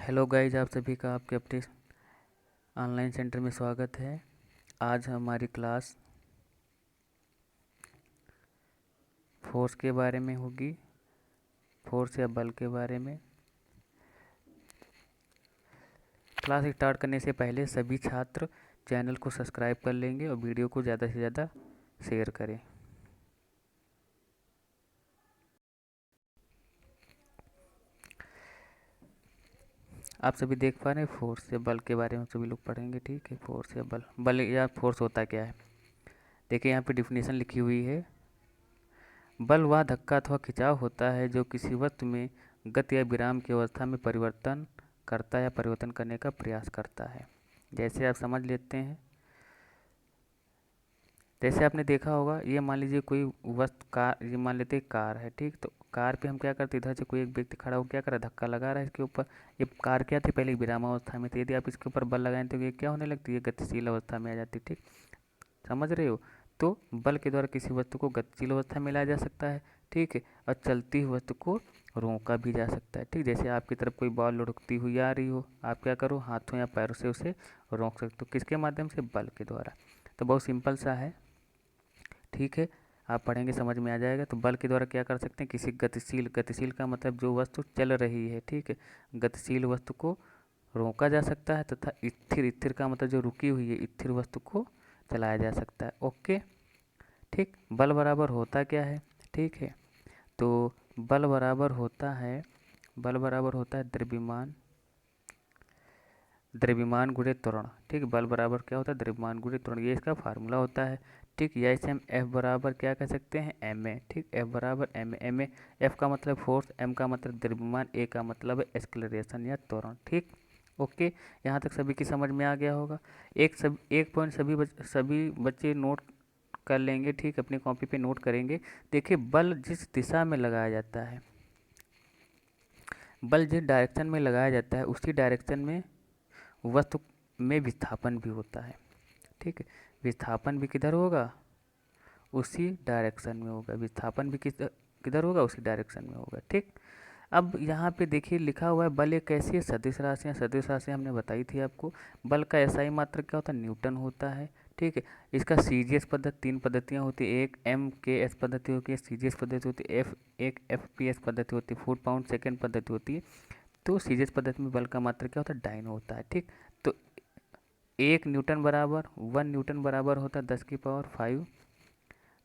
Hello guys, आप सभी का आपके अपने ऑनलाइन सेंटर में स्वागत है। आज हमारी क्लास फोर्स के बारे में होगी, फोर्स या बल के बारे में। क्लास स्टार्ट करने से पहले सभी छात्र चैनल को सब्सक्राइब कर लेंगे और वीडियो को ज़्यादा से ज़्यादा शेयर करें। आप सभी देख पा रहे हैं फोर्स या बल के बारे में सभी लोग पढ़ेंगे, ठीक है। फोर्स या बल, बल या फोर्स होता क्या है, देखिए यहाँ पे डिफिनेशन लिखी हुई है। बल वह धक्का अथवा खिंचाव होता है जो किसी वस्तु में गति या विराम की अवस्था में परिवर्तन करता है या परिवर्तन करने का प्रयास करता है। जैसे आप समझ लेते हैं, जैसे आपने देखा होगा, ये मान लीजिए कोई वस्तु कार, ये मान लेते हैं कार है, ठीक। तो कार पे हम क्या करते, इधर से कोई एक व्यक्ति खड़ा हो क्या कर रहा है, धक्का लगा रहा है इसके ऊपर। ये कार क्या थी, पहले विराम अवस्था में थी। यदि आप इसके ऊपर बल लगाएं तो ये क्या होने लगती है, गतिशील अवस्था में आ जाती है, ठीक। समझ रहे हो। तो बल के द्वारा किसी वस्तु को गतिशील अवस्था में लाया जा सकता है, ठीक है। और चलती हुई वस्तु को रोका भी जा सकता है, ठीक। जैसे आपकी तरफ कोई बॉल लुढ़कती हुई आ रही हो, आप क्या करो, हाथों या पैरों से उसे रोक सकते हो। किसके माध्यम से, बल के द्वारा। तो बहुत सिंपल सा है, ठीक है। आप पढ़ेंगे समझ में आ जाएगा। तो बल के द्वारा क्या कर सकते हैं, किसी गतिशील, गतिशील का मतलब जो वस्तु चल रही है, ठीक है, गतिशील वस्तु को रोका जा सकता है। तथा स्थिर, स्थिर का मतलब जो रुकी हुई है स्थिर वस्तु को चलाया जा सकता है। ओके, ठीक। बल बराबर होता क्या है, ठीक है। तो बल बराबर होता है, बल बराबर होता है द्रव्यमान, द्रव्यमान गुणे त्वरण, ठीक। बल बराबर क्या होता है, द्रव्यमान गुणे त्वरण, ये इसका फार्मूला होता है, ठीक। या इसे हम एफ बराबर क्या कह सकते हैं, एम ए, ठीक। एफ बराबर M A, M A, F का मतलब फोर्स, एम का मतलब द्रव्यमान, ए का मतलब है एक्सेलरेशन या त्वरण, ठीक। ओके, यहाँ तक सभी की समझ में आ गया होगा। एक पॉइंट सभी बच्चे नोट कर लेंगे, ठीक। अपनी कॉपी पे नोट करेंगे। देखिए, बल जिस दिशा में लगाया जाता है, बल जिस डायरेक्शन में लगाया जाता है उसी डायरेक्शन में वस्तु में विस्थापन भी होता है, ठीक है। विस्थापन भी किधर होगा, उसी डायरेक्शन में होगा। विस्थापन भी किधर होगा, उसी डायरेक्शन में होगा, ठीक। अब यहाँ पे देखिए लिखा हुआ है बल एक ऐसी सदिश राशि है, सदिश राशि हमने बताई थी आपको। बल का एसआई मात्रक क्या होता है, न्यूटन होता है, ठीक है। इसका सीजीएस पद्धति, 3 पद्धतियाँ होती है। एक एम के एस पद्धति होती है, सीजीएस पद्धति होती है, एक एफ पी एस पद्धति होती है, फुट पाउंड सेकेंड पद्धति होती है। तो सीजीएस पद्धति में बल का मात्रक क्या होता है, डाइन होता है, ठीक। तो 1 न्यूटन बराबर होता है 10⁵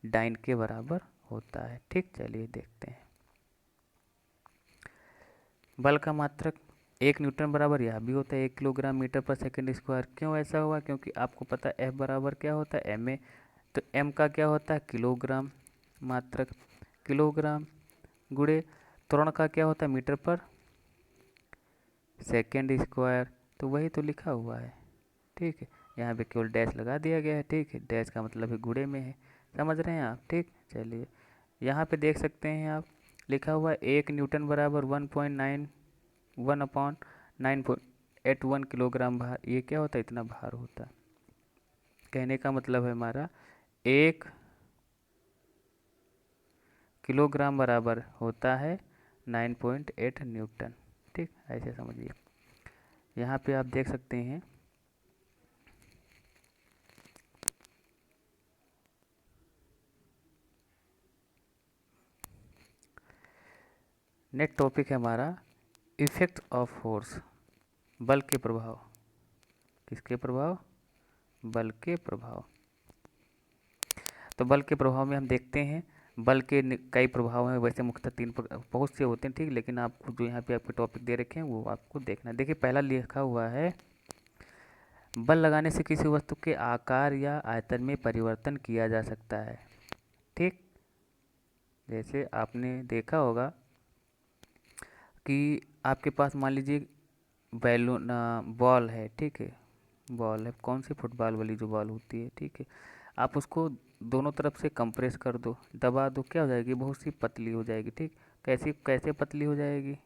डाइन के बराबर होता है, ठीक। चलिए देखते हैं बल का मात्रक 1 न्यूटन बराबर यह भी होता है 1 किलोग्राम मीटर पर सेकंड स्क्वायर। क्यों ऐसा हुआ, क्योंकि आपको पता है एफ बराबर क्या होता है, एम ए। तो एम का क्या होता है, किलोग्राम, मात्रक किलोग्राम, गुणे त्वरण का क्या होता है, मीटर पर सेकंड स्क्वायर। तो वही तो लिखा हुआ है, ठीक है। यहाँ पे केवल डैश लगा दिया गया है, ठीक है। डैश का मतलब है गुणे में है, समझ रहे हैं आप, ठीक। चलिए यहाँ पे देख सकते हैं आप, लिखा हुआ है 1 न्यूटन बराबर 1.981 किलोग्राम भार। ये क्या होता है, इतना भार होता है। कहने का मतलब है हमारा 1 किलोग्राम बराबर होता है 9.8 न्यूटन, ठीक। ऐसे समझिए। यहाँ पे आप देख सकते हैं नेक्स्ट टॉपिक है हमारा इफेक्ट ऑफ फोर्स, बल के प्रभाव। किसके प्रभाव, बल के प्रभाव। तो बल के प्रभाव में हम देखते हैं, बल के कई प्रभाव हैं। वैसे मुख्यतः 3 बहुत से होते हैं, ठीक। लेकिन आपको जो यहाँ पे आपके टॉपिक दे रखे हैं वो आपको देखना है। देखिए पहला लिखा हुआ है, बल लगाने से किसी वस्तु के आकार या आयतन में परिवर्तन किया जा सकता है, ठीक। जैसे आपने देखा होगा कि आपके पास मान लीजिए बैलून, बॉल है, ठीक है। बॉल है, कौन सी, फुटबॉल वाली जो बॉल होती है, ठीक है। आप उसको दोनों तरफ से कंप्रेस कर दो, दबा दो, क्या हो जाएगी, बहुत सी पतली हो जाएगी, ठीक। कैसी, कैसे पतली हो जाएगी,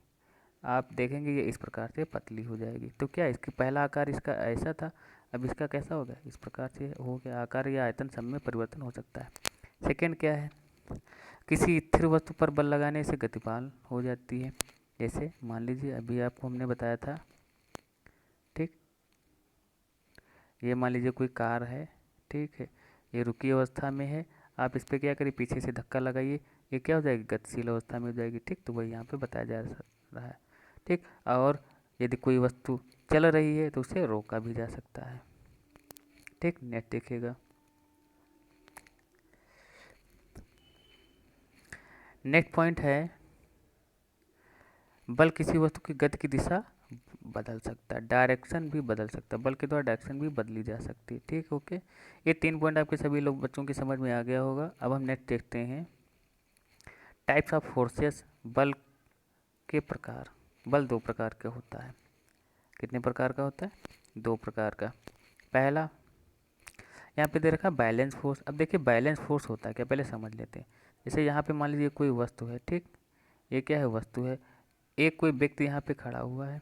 आप देखेंगे ये इस प्रकार से पतली हो जाएगी। तो क्या इसका पहला आकार इसका ऐसा था, अब इसका कैसा हो गया, इस प्रकार से हो गया। आकार या आयतन सब में परिवर्तन हो सकता है। सेकेंड क्या है, किसी स्थिर वस्तु पर बल लगाने से गतिपाल हो जाती है। जैसे मान लीजिए अभी आपको हमने बताया था ये मान लीजिए कोई कार है, ठीक है, ये रुकी अवस्था में है, आप इस पर क्या करिए, पीछे से धक्का लगाइए, ये क्या हो जाएगी, गतिशील अवस्था में हो जाएगी। ठीक, तो वही यहाँ पे बताया जा रहा है। ठीक, और यदि कोई वस्तु चल रही है तो उसे रोका भी जा सकता है। ठीक, नेक्स्ट देखिएगा, नेक्स्ट पॉइंट है बल किसी वस्तु की गति की दिशा बदल सकता है, डायरेक्शन भी बदल सकता है, बल के द्वारा डायरेक्शन भी बदली जा सकती है। ठीक, ओके, ये 3 पॉइंट आपके सभी लोग बच्चों की समझ में आ गया होगा। अब हम नेक्स्ट देखते हैं टाइप्स ऑफ फोर्सेस, बल के प्रकार। बल 2 प्रकार का होता है। कितने प्रकार का होता है, 2 प्रकार का। पहला यहाँ पे दे रखा है बैलेंस फोर्स। अब देखिए बैलेंस फोर्स होता है क्या, पहले समझ लेते हैं। जैसे यहाँ पे मान लीजिए कोई वस्तु है, ठीक, ये क्या है, वस्तु है, एक कोई व्यक्ति यहाँ पे खड़ा हुआ है,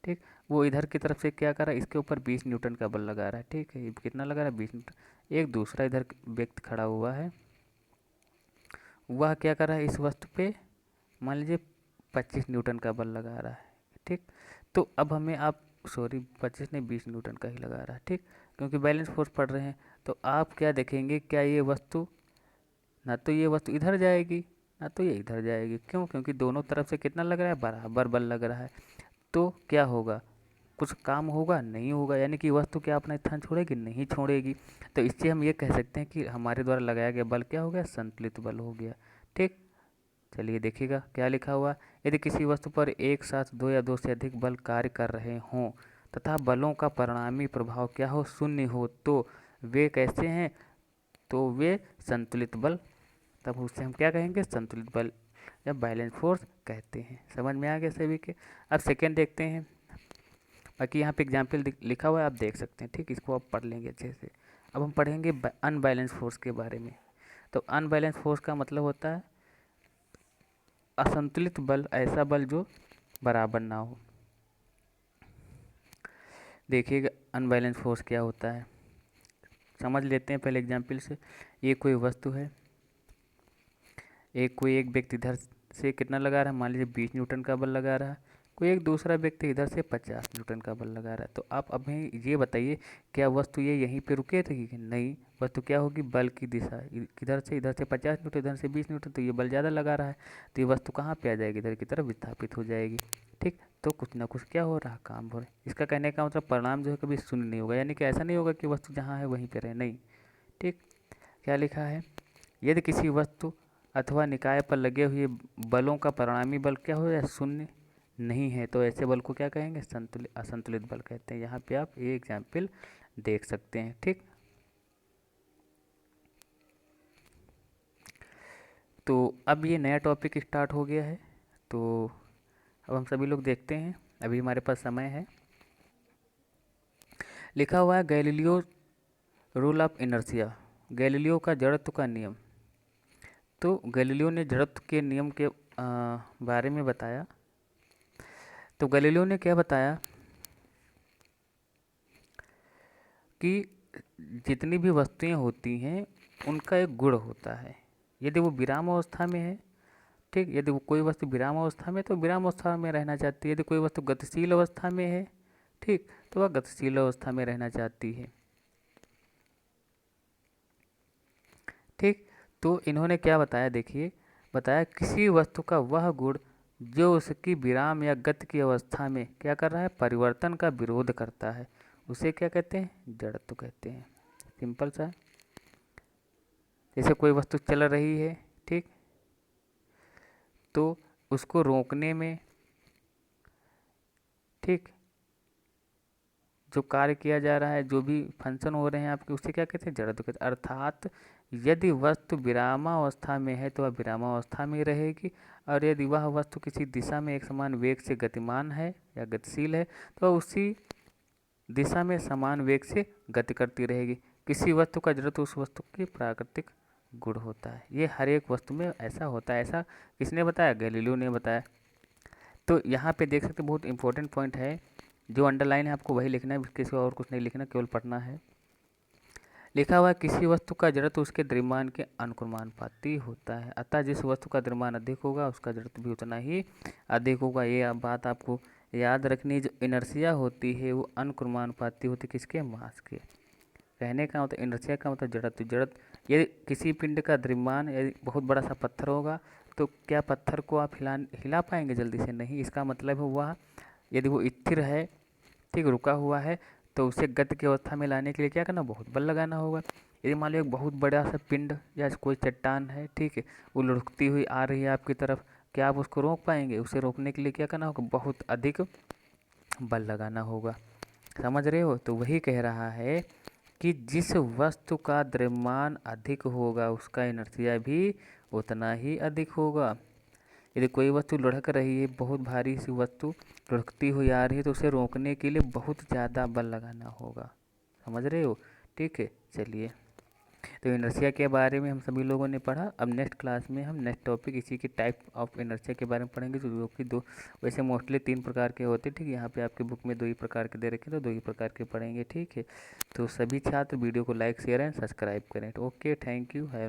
ठीक, वो इधर की तरफ से क्या कर रहा है, इसके ऊपर 20 न्यूटन का बल लगा रहा है। ठीक है, कितना लगा रहा है, 20 न्यूटन। एक दूसरा इधर व्यक्ति खड़ा हुआ है, वह क्या कर रहा है, इस वस्तु पे मान लीजिए 25 न्यूटन का बल लगा रहा है। ठीक, तो अब हमें आप 25 नहीं 20 न्यूटन का ही लगा रहा है। ठीक, क्योंकि बैलेंस फोर्स पढ़ रहे हैं, तो आप क्या देखेंगे, क्या ये वस्तु, ना तो ये वस्तु इधर जाएगी ना तो ये इधर जाएगी। क्यों, क्योंकि दोनों तरफ से कितना लग रहा है, बराबर बल लग रहा है। तो क्या होगा, कुछ काम होगा, नहीं होगा, यानी कि वस्तु क्या अपना स्थान छोड़ेगी, नहीं छोड़ेगी। तो इससे हम ये कह सकते हैं कि हमारे द्वारा लगाया गया बल क्या हो गया, संतुलित बल हो गया। ठीक, चलिए देखिएगा क्या लिखा हुआ। यदि किसी वस्तु पर एक साथ 2 या 2 से अधिक बल कार्य कर रहे हों तथा बलों का परिणामी प्रभाव क्या हो, शून्य हो, तो वे कैसे हैं, तो वे संतुलित बल, तब उससे हम क्या कहेंगे, संतुलित बल या बैलेंस फोर्स कहते हैं। समझ में आ गया सभी के। अब सेकेंड देखते हैं, बाकी यहाँ पे एग्जाम्पल लिखा हुआ है, आप देख सकते हैं। ठीक, इसको आप पढ़ लेंगे अच्छे से। अब हम पढ़ेंगे अनबैलेंस फोर्स के बारे में। तो अनबैलेंस फोर्स का मतलब होता है असंतुलित बल, ऐसा बल जो बराबर ना हो। देखिएगा अनबैलेंस फोर्स क्या होता है, समझ लेते हैं पहले एग्जाम्पल से। ये कोई वस्तु है, कोई एक व्यक्ति इधर से कितना लगा रहा है, मान लीजिए 20 न्यूटन का बल लगा रहा है, कोई एक दूसरा व्यक्ति इधर से 50 न्यूटन का बल लगा रहा है। तो आप अभी ये बताइए, क्या वस्तु ये यहीं पे रुके थे कि नहीं, वस्तु क्या होगी, बल की दिशा इधर से 50 न्यूटन, इधर से 20 न्यूटन, तो ये बल ज़्यादा लगा रहा है, तो ये वस्तु कहाँ पे आ जाएगी, इधर की तरफ विस्थापित हो जाएगी। ठीक, तो कुछ ना कुछ क्या हो रहा, काम हो रहा है। इसका कहने का मतलब परिणाम जो है कभी शून्य नहीं होगा, यानी कि ऐसा नहीं होगा कि वस्तु जहाँ है वहीं पर रहे, नहीं। ठीक, क्या लिखा है, यदि किसी वस्तु अथवा निकाय पर लगे हुए बलों का परिणामी बल क्या हो जाए, शून्य नहीं है, तो ऐसे बल को क्या कहेंगे, असंतुलित बल कहते हैं। यहाँ पे आप ये एग्जाम्पल देख सकते हैं। ठीक, तो अब ये नया टॉपिक स्टार्ट हो गया है, तो अब हम सभी लोग देखते हैं, अभी हमारे पास समय है। लिखा हुआ है Galileo rule of inertia, Galileo का जड़त्व का नियम। तो गैलीलियो ने जड़त्व के नियम के बारे में बताया। तो गैलीलियो ने क्या बताया कि जितनी भी वस्तुएं होती हैं उनका एक गुण होता है, यदि वो विराम अवस्था में है, ठीक, यदि वो कोई वस्तु विराम अवस्था में तो विराम अवस्था में रहना चाहती है, यदि कोई वस्तु गतिशील अवस्था में है, ठीक, तो वह गतिशील अवस्था में रहना चाहती है। ठीक, तो इन्होंने क्या बताया, देखिए बताया किसी वस्तु का वह गुण जो उसकी विराम या गति की अवस्था में क्या कर रहा है, परिवर्तन का विरोध करता है, उसे क्या कहते हैं, जड़त्व कहते हैं। सिंपल सा, जैसे कोई वस्तु चल रही है, ठीक, तो उसको रोकने में, ठीक, जो कार्य किया जा रहा है, जो भी फंक्शन हो रहे हैं आपके, उसे क्या कहते हैं, जड़त्व कहते हैं। अर्थात यदि वस्तु विरामावस्था में है तो वह विरामावस्था में रहेगी, और यदि वह वस्तु किसी दिशा में एक समान वेग से गतिमान है या गतिशील है तो वह उसी दिशा में समान वेग से गति करती रहेगी। किसी वस्तु का जड़त्व उस वस्तु की प्राकृतिक गुण होता है। ये हर एक वस्तु में ऐसा होता है। ऐसा किसने बताया, गैलीलियो ने बताया। तो यहाँ पे देख सकते, बहुत इंपॉर्टेंट पॉइंट है, जो अंडरलाइन है आपको वही लिखना है, किसी और कुछ नहीं लिखना, केवल पढ़ना है। लिखा हुआ है किसी वस्तु का जड़त्व उसके द्रव्यमान के अनुक्रमानुपाती होता है, अतः जिस वस्तु का द्रव्यमान अधिक होगा उसका जड़त्व भी उतना ही अधिक होगा। ये बात आपको याद रखनी, जो इनर्शिया होती है वो अनुक्रमानुपाती होती है किसके, मास के। कहने का मतलब इनर्शिया का मतलब जड़त्व। जड़त्व, यदि किसी पिंड का द्रव्यमान यदि बहुत बड़ा सा पत्थर होगा तो क्या पत्थर को आप हिला पाएंगे जल्दी से, नहीं। इसका मतलब हुआ यदि वो स्थिर है, ठीक, रुका हुआ है, तो उसे गति की अवस्था में लाने के लिए क्या करना, बहुत बल लगाना होगा। यदि मान लो एक बहुत बड़ा सा पिंड या कोई चट्टान है, ठीक है, वो लुढ़कती हुई आ रही है आपकी तरफ, क्या आप उसको रोक पाएंगे? उसे रोकने के लिए क्या करना होगा, बहुत अधिक बल लगाना होगा। समझ रहे हो? तो वही कह रहा है कि जिस वस्तु का द्रव्यमान अधिक होगा उसका इनर्शिया भी उतना ही अधिक होगा। यदि कोई वस्तु लुढ़क रही है, बहुत भारी सी वस्तु लुढ़कती हुई आ रही है, तो उसे रोकने के लिए बहुत ज़्यादा बल लगाना होगा। समझ रहे हो? ठीक है, चलिए। तो इनर्शिया के बारे में हम सभी लोगों ने पढ़ा। अब नेक्स्ट क्लास में हम नेक्स्ट टॉपिक इसी के टाइप ऑफ इनर्शिया के बारे में पढ़ेंगे, जो कि दो, वैसे मोस्टली 3 प्रकार के होते हैं, ठीक है। यहाँ पे आपकी बुक में 2 ही प्रकार के दे रखे, तो 2 ही प्रकार के पढ़ेंगे, ठीक है। तो सभी छात्र वीडियो को लाइक, शेयर एंड सब्सक्राइब करें। Okay, thank you, have